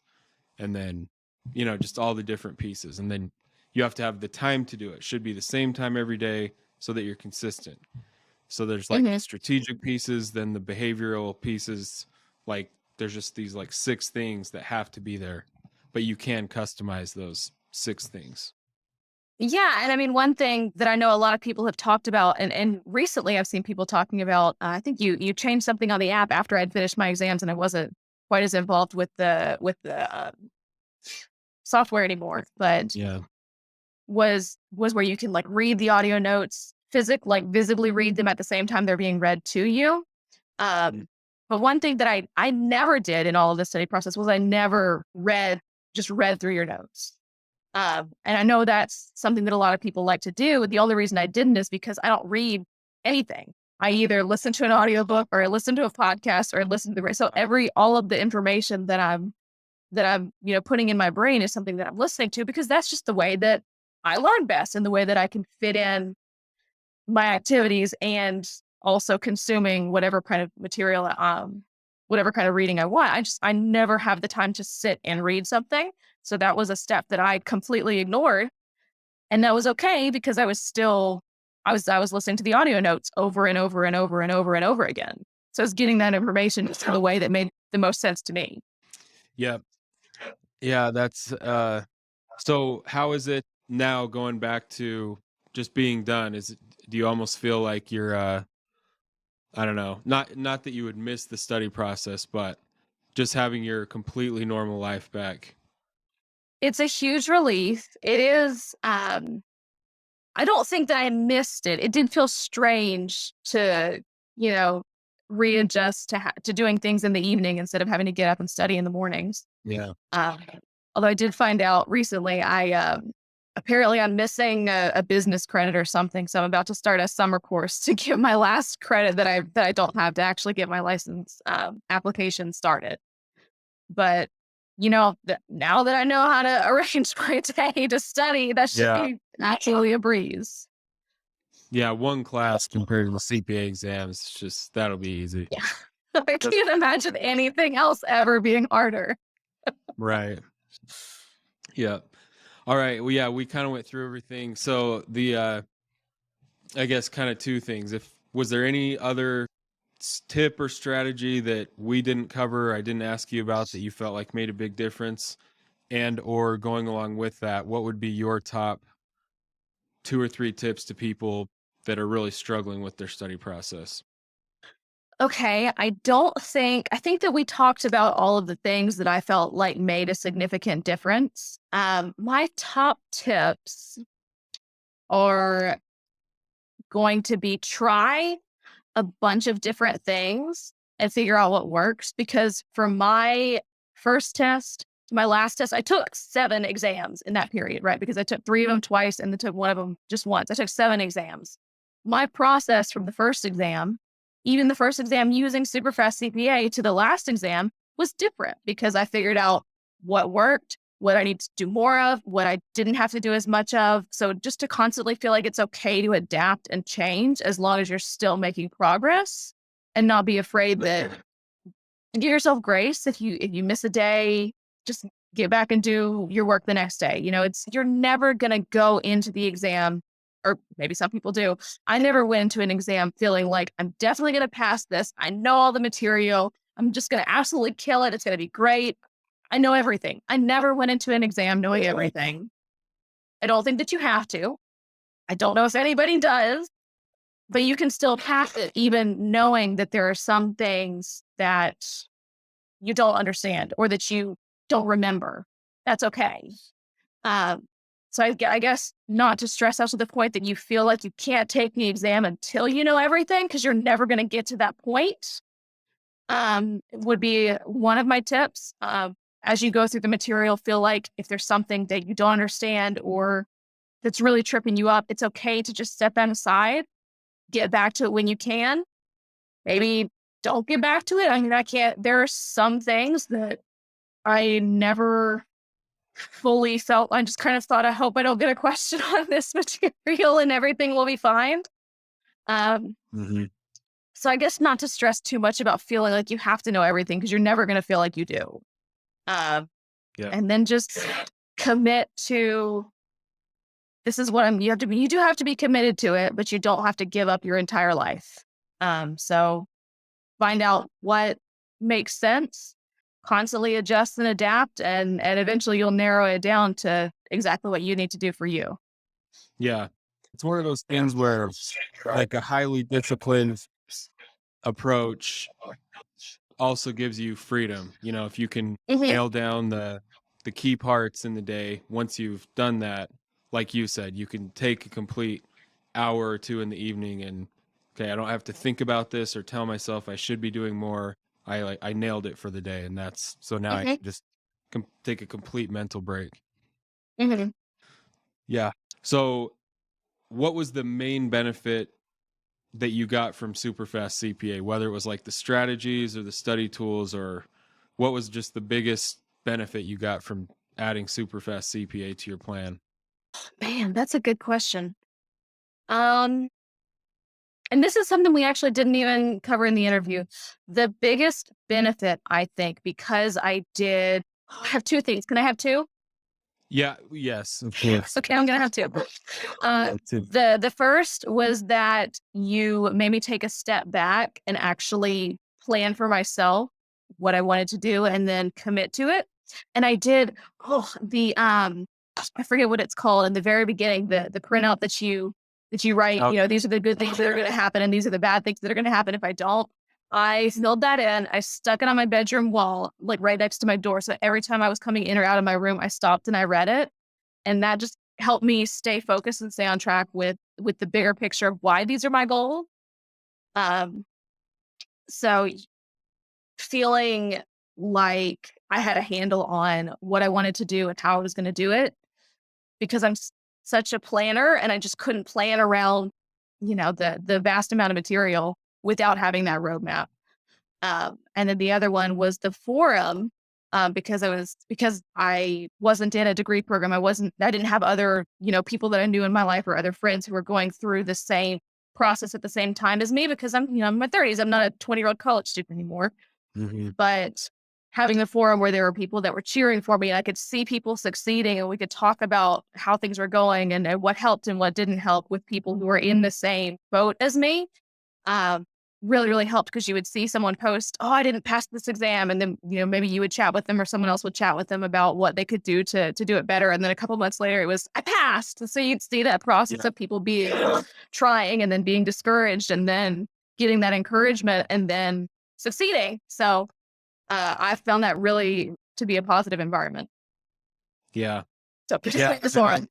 And then, just all the different pieces. And then you have to have the time to do it. Should be the same time every day so that you're consistent. So there's like the mhm. strategic pieces, then the behavioral pieces. Like there's just these like 6 things that have to be there, but you can customize those 6 things. Yeah, and I mean, one thing that I know a lot of people have talked about, and recently I've seen people talking about. I think you changed something on the app after I'd finished my exams, and I wasn't quite as involved with the software anymore. But Yeah. was where you can like read the audio notes, like visibly read them at the same time they're being read to you. Um, but one thing that I never did in all of the study process was I never read through your notes. And I know that's something that a lot of people like to do. The only reason I didn't is because I don't read anything. I either listen to an audiobook or I listen to a podcast or I listen to the so all of the information that I'm putting in my brain is something that I'm listening to because that's just the way that I learn best and the way that I can fit in my activities and also consuming whatever kind of material, whatever kind of reading I want. I never have the time to sit and read something. So that was a step that I completely ignored. And that was okay because I was listening to the audio notes over and over and over and over and over again. So I was getting that information just in the way that made the most sense to me. Yeah. Yeah. So how is it now going back to just being done? Do you almost feel like you're, I don't know, not that you would miss the study process, but just having your completely normal life back? It's a huge relief. It is. I don't think that I missed it. It did feel strange to, you know, readjust to doing things in the evening instead of having to get up and study in the mornings. Yeah. Um, Although I did find out recently, apparently I'm missing a business credit or something. So I'm about to start a summer course to get my last credit that I don't have to actually get my license application started. But now that I know how to arrange my day to study, that should Yeah. be absolutely a breeze. Yeah, one class compared to the CPA exams, it's just that'll be easy. Yeah. I can't imagine anything else ever being harder. Right. Yeah. All right. Well, yeah, we kind of went through everything. So I guess kind of 2 things. If was there any other tip or strategy that we didn't cover, I didn't ask you about that you felt like made a big difference? And or going along with that, what would be your top 2 or 3 tips to people that are really struggling with their study process? Okay, I think that we talked about all of the things that I felt like made a significant difference. My top tips are going to be try a bunch of different things and figure out what works because for my first test to my last test, I took 7 exams in that period, right? Because I took 3 of them twice and then took one of them just once. I took 7 exams. My process from the first exam, even the first exam using SuperfastCPA to the last exam was different because I figured out what worked, what I need to do more of, what I didn't have to do as much of. So just to constantly feel like it's okay to adapt and change as long as you're still making progress, and not be afraid that, and give yourself grace if you miss a day, just get back and do your work the next day. You're never gonna go into the exam, or maybe some people do. I never went into an exam feeling like I'm definitely gonna pass this. I know all the material. I'm just gonna absolutely kill it. It's gonna be great. I know everything. I never went into an exam knowing everything. I don't think that you have to. I don't know if anybody does, but you can still pass it even knowing that there are some things that you don't understand or that you don't remember. That's okay. Um, so I guess not to stress out to the point that you feel like you can't take the exam until you know everything, because you're never going to get to that point. Would be one of my tips. As you go through the material, feel like if there's something that you don't understand or that's really tripping you up, it's okay to just step that aside, get back to it when you can. Maybe don't get back to it. I mean, I can't, there are some things that I never fully felt. I just kind of thought, I hope I don't get a question on this material and everything will be fine. Um, Hmm. so I guess not to stress too much about feeling like you have to know everything, because you're never going to feel like you do. Um, Yeah. and then just commit to, this is what you do have to be committed to it, but you don't have to give up your entire life. So find out what makes sense, constantly adjust and adapt, and eventually you'll narrow it down to exactly what you need to do for you. Yeah. It's one of those things where like a highly disciplined approach also gives you freedom. If you can Hmm. nail down the key parts in the day, once you've done that, like you said, you can take a complete hour or two in the evening and okay, I don't have to think about this or tell myself I should be doing more. I nailed it for the day, and that's so now I Hmm. can just take a complete mental break. Hmm. Yeah. So, what was the main benefit that you got from Superfast CPA, whether it was like the strategies or the study tools, or what was just the biggest benefit you got from adding Superfast CPA to your plan? Man, that's a good question. Um, and this is something we actually didn't even cover in the interview. The biggest benefit, I think, because I have two things. Can I have two? Yeah, yes, of course. Okay, I'm gonna have two. Uh, That's it. the first was that you made me take a step back and actually plan for myself what I wanted to do and then commit to it. And I did. Oh, the I forget what it's called in the very beginning. The printout that you write. Oh, These are the good things that are going to happen, and these are the bad things that are going to happen if I don't. I filled that in. I stuck it on my bedroom wall, like right next to my door. So every time I was coming in or out of my room, I stopped and I read it, and that just helped me stay focused and stay on track with the bigger picture of why these are my goals. Um, so feeling like I had a handle on what I wanted to do and how I was going to do it, because such a planner, and I just couldn't plan around, the vast amount of material without having that roadmap. And then the other one was the forum, because I wasn't in a degree program. I didn't have other, people that I knew in my life or other friends who were going through the same process at the same time as me, because I'm in my 30s. I'm not a 20-year-old college student anymore. hmm But having the forum where there were people that were cheering for me, and I could see people succeeding, and we could talk about how things were going, and what helped and what didn't help with people who were in the same boat as me, um, really, really helped, because you would see someone post, "Oh, I didn't pass this exam." And then, maybe you would chat with them or someone else would chat with them about what they could do to do it better. And then a couple months later, it was, "I passed." And so you'd see that process Yeah. of people being trying and then being discouraged and then getting that encouragement and then succeeding. So I found that really to be a positive environment. Yeah. So Yeah. participate in the forum.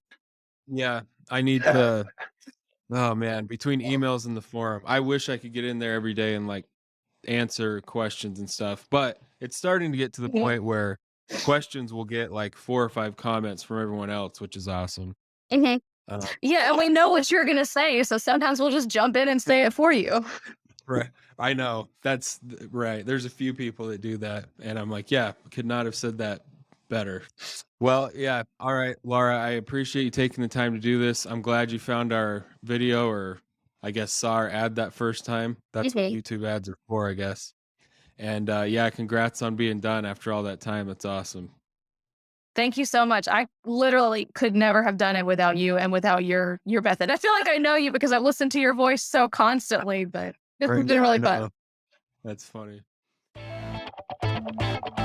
Yeah. I need to, oh man, between emails and the forum, I wish I could get in there every day and like answer questions and stuff, but it's starting to get to the Mhm. point where questions will get like 4 or 5 comments from everyone else, which is awesome. Mhm. Uh, Yeah, and we know what you're gonna say, so sometimes we'll just jump in and say it for you. right. I know right. There's a few people that do that, and I'm like, yeah, could not have said that better. Well, yeah. All right, Laura, I appreciate you taking the time to do this. I'm glad you found our video, or I guess saw our ad that first time. That's what Mhm. YouTube ads are for, I guess. And yeah, congrats on being done after all that time. That's awesome. Thank you so much. I literally could never have done it without you and without your method. I feel like I know you because I've listened to your voice so constantly, but it's Right. been I really fun. know. That's funny.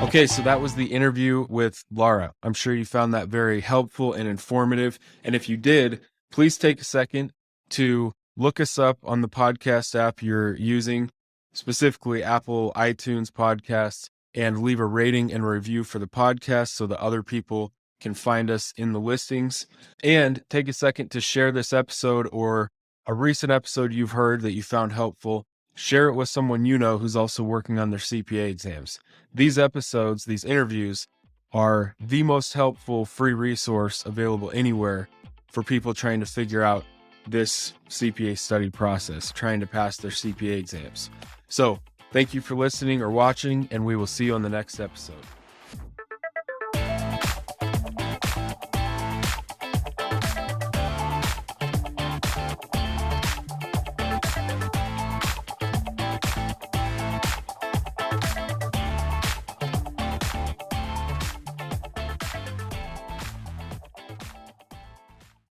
Okay, so that was the interview with Laura. I'm sure you found that very helpful and informative. And if you did, please take a second to look us up on the podcast app you're using, specifically Apple iTunes podcasts, and leave a rating and review for the podcast so that other people can find us in the listings. And take a second to share this episode or a recent episode you've heard that you found helpful. Share it with someone you know who's also working on their CPA exams. These episodes, these interviews, are the most helpful free resource available anywhere for people trying to figure out this CPA study process, trying to pass their CPA exams. So, thank you for listening or watching, and we will see you on the next episode.